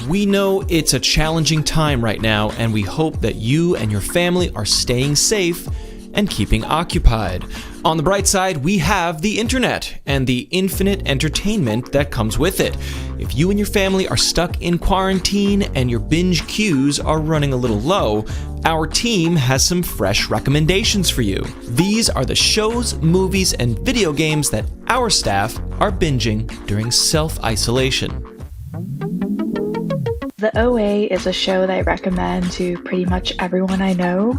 We know it's a challenging time right now, and we hope that you and your family are staying safe and keeping occupied. On the bright side, we have the internet and the infinite entertainment that comes with it. If you and your family are stuck in quarantine and your binge queues are running a little low, our team has some fresh recommendations for you. These are the shows, movies, and video games that our staff are binging during self-isolation. The OA is a show that I recommend to pretty much everyone I know.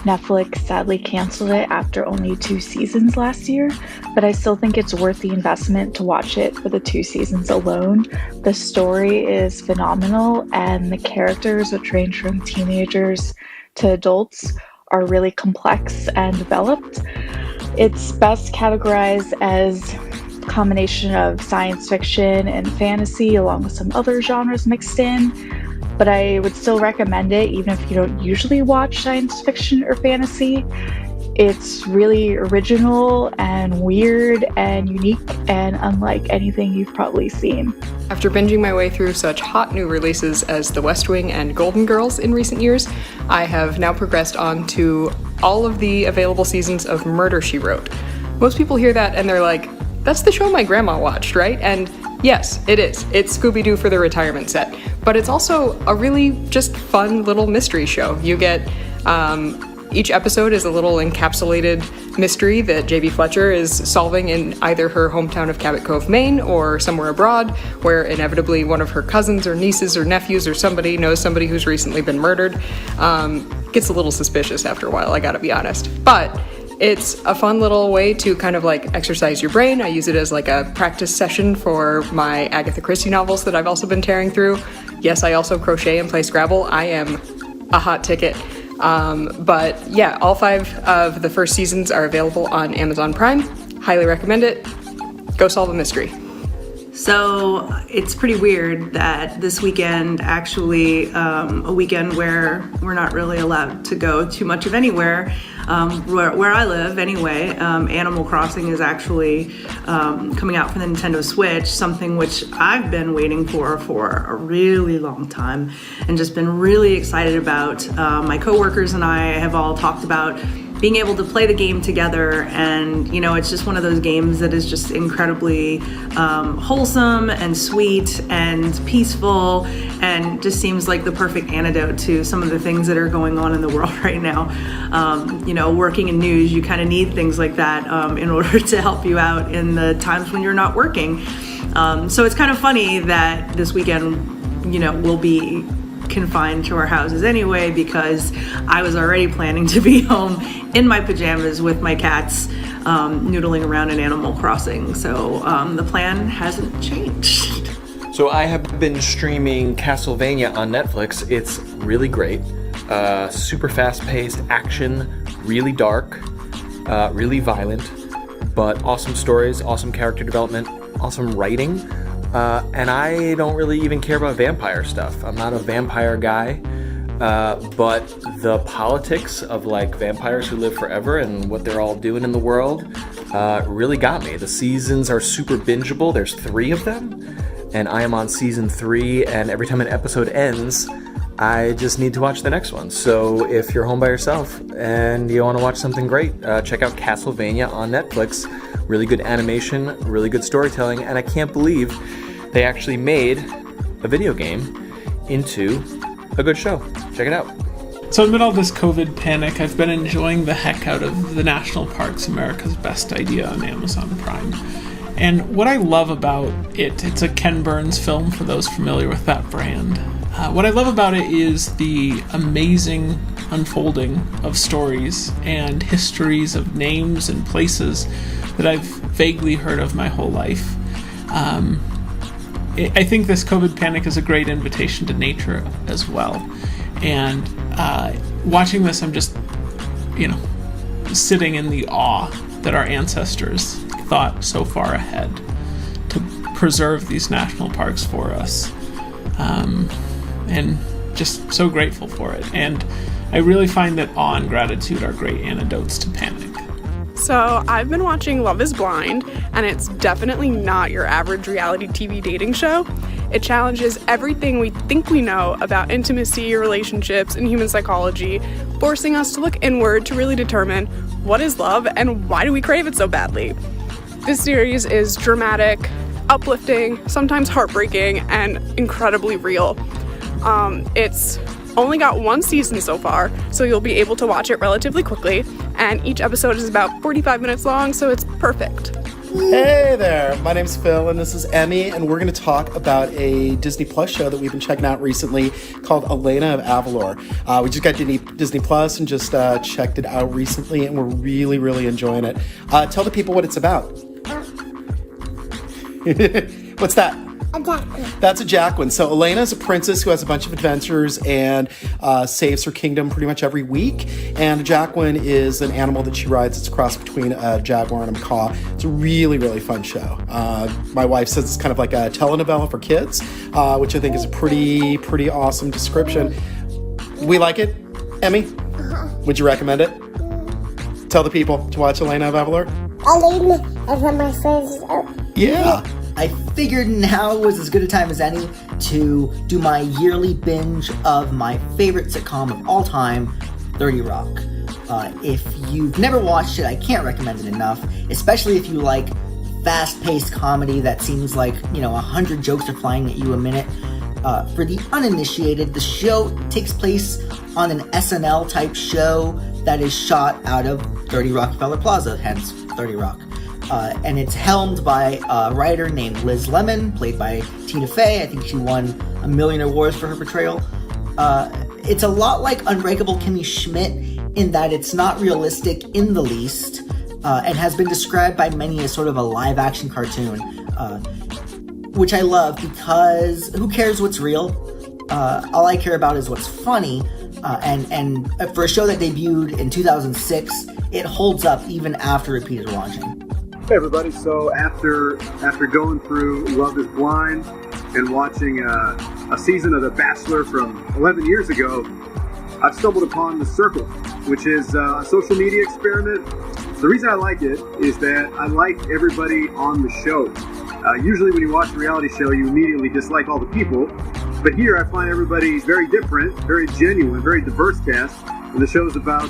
Netflix sadly canceled it after only 2 seasons last year, but I still think it's worth the investment to watch it for the 2 seasons alone. The story is phenomenal, and the characters, which range from teenagers to adults, are really complex and developed. It's best categorized as a combination of science fiction and fantasy, along with some other genres mixed in. But I would still recommend it, even if you don't usually watch science fiction or fantasy. It's really original and weird and unique and unlike anything you've probably seen. After binging my way through such hot new releases as The West Wing and Golden Girls in recent years, I have now progressed on to all of the available seasons of Murder, She Wrote. Most people hear that and they're like, that's the show my grandma watched, right? And yes, it is. It's Scooby-Doo for the retirement set. But it's also a really just fun little mystery show. You get, each episode is a little encapsulated mystery that J.B. Fletcher is solving in either her hometown of Cabot Cove, Maine, or somewhere abroad, where inevitably one of her cousins or nieces or nephews or somebody knows somebody who's recently been murdered. Gets a little suspicious after a while, I gotta be honest. But it's a fun little way to kind of like exercise your brain. I use it as like a practice session for my Agatha Christie novels that I've also been tearing through. Yes, I also crochet and play Scrabble. I am a hot ticket. But yeah, all 5 of the first seasons are available on Amazon Prime. Highly recommend it. Go solve a mystery. So it's pretty weird that this weekend, actually a weekend where we're not really allowed to go too much of anywhere, where I live anyway, Animal Crossing is actually coming out for the Nintendo Switch, something which I've been waiting for a really long time and just been really excited about. My coworkers and I have all talked about being able to play the game together, and you know, it's just one of those games that is just incredibly wholesome and sweet and peaceful, and just seems like the perfect antidote to some of the things that are going on in the world right now. You know, working in news, you kind of need things like that in order to help you out in the times when you're not working. So it's kind of funny that this weekend, you know, we'll be confined to our houses anyway, because I was already planning to be home in my pajamas with my cats noodling around in Animal Crossing. So the plan hasn't changed. So I have been streaming Castlevania on Netflix. It's really great. Super fast-paced action, really dark, really violent, but awesome stories, awesome character development, awesome writing. And I don't really even care about vampire stuff. I'm not a vampire guy, but the politics of like vampires who live forever and what they're all doing in the world really got me. The seasons are super bingeable. There's 3 of them, and I am on season 3, and every time an episode ends, I just need to watch the next one. So if you're home by yourself and you want to watch something great, check out Castlevania on Netflix. Really good animation, really good storytelling, and I can't believe they actually made a video game into a good show. Check it out. So in the middle of this COVID panic, I've been enjoying the heck out of the National Parks America's Best Idea on Amazon Prime. And what I love about it, it's a Ken Burns film for those familiar with that brand. What I love about it is the amazing unfolding of stories and histories of names and places that I've vaguely heard of my whole life. I think this COVID panic is a great invitation to nature as well. And watching this, I'm just, sitting in the awe that our ancestors thought so far ahead to preserve these national parks for us. And just so grateful for it. And I really find that awe and gratitude are great antidotes to panic. So I've been watching Love is Blind, and it's definitely not your average reality TV dating show. It challenges everything we think we know about intimacy, relationships, and human psychology, forcing us to look inward to really determine what is love and why do we crave it so badly. This series is dramatic, uplifting, sometimes heartbreaking, and incredibly real. It's only got one season so far, so you'll be able to watch it relatively quickly, and each episode is about 45 minutes long, so it's perfect. Hey there, my name's Phil and this is Emmy, and we're going to talk about a Disney Plus show that we've been checking out recently called Elena of Avalon. We just got Disney Plus and just checked it out recently, and we're really, really enjoying it. Tell the people what it's about. What's that? A jacqueline. That's a jacqueline. So Elena is a princess who has a bunch of adventures and saves her kingdom pretty much every week. And a jacqueline is an animal that she rides. It's a cross between a jaguar and a macaw. It's a really, really fun show. My wife says it's kind of like a telenovela for kids, which I think is a pretty awesome description. We like it. Emmy, would you recommend it? Tell the people to watch Elena of Avalon. Elena is my favorite. Yeah. I figured now was as good a time as any to do my yearly binge of my favorite sitcom of all time, 30 Rock. If you've never watched it, I can't recommend it enough, especially if you like fast-paced comedy that seems like, 100 jokes are flying at you a minute. For the uninitiated, the show takes place on an SNL-type show that is shot out of 30 Rockefeller Plaza, hence 30 Rock. And it's helmed by a writer named Liz Lemon, played by Tina Fey. I think she won a million awards for her portrayal. It's a lot like Unbreakable Kimmy Schmidt in that it's not realistic in the least, and has been described by many as sort of a live-action cartoon, which I love because who cares what's real? All I care about is what's funny, and for a show that debuted in 2006, it holds up even after repeated watching. Hey everybody, so after going through Love is Blind and watching a season of The Bachelor from 11 years ago, I've stumbled upon The Circle, which is a social media experiment. The reason I like it is that I like everybody on the show. Usually when you watch a reality show, you immediately dislike all the people, but here I find everybody very different, very genuine, very diverse cast. And the show's about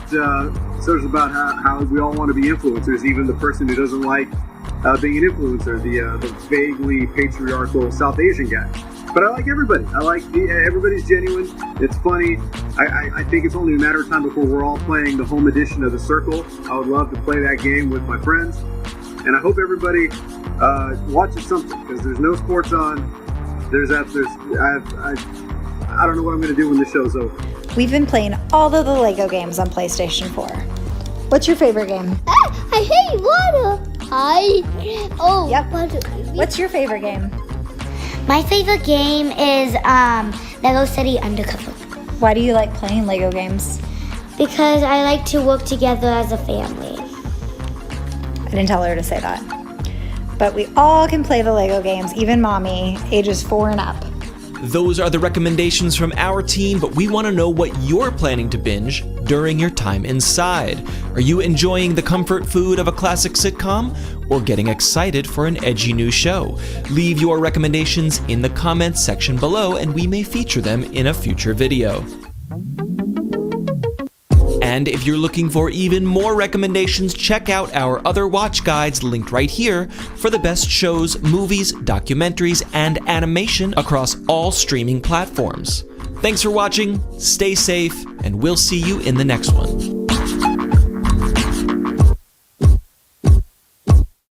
how we all want to be influencers, even the person who doesn't like being an influencer, the vaguely patriarchal South Asian guy. But I like everybody. Everybody's genuine. It's funny. I think it's only a matter of time before we're all playing the home edition of The Circle. I would love to play that game with my friends. And I hope everybody watches something, because there's no sports on. I don't know what I'm going to do when the show's over. We've been playing all of the Lego games on PlayStation 4. What's your favorite game? I hate water. Yep. What's your favorite game? My favorite game is Lego City Undercover. Why do you like playing Lego games? Because I like to work together as a family. I didn't tell her to say that. But we all can play the Lego games, even Mommy, ages 4 and up. Those are the recommendations from our team, but we want to know what you're planning to binge during your time inside. Are you enjoying the comfort food of a classic sitcom or getting excited for an edgy new show? Leave your recommendations in the comments section below and we may feature them in a future video. And if you're looking for even more recommendations, check out our other watch guides linked right here for the best shows, movies, documentaries, and animation across all streaming platforms. Thanks for watching, stay safe, and we'll see you in the next one.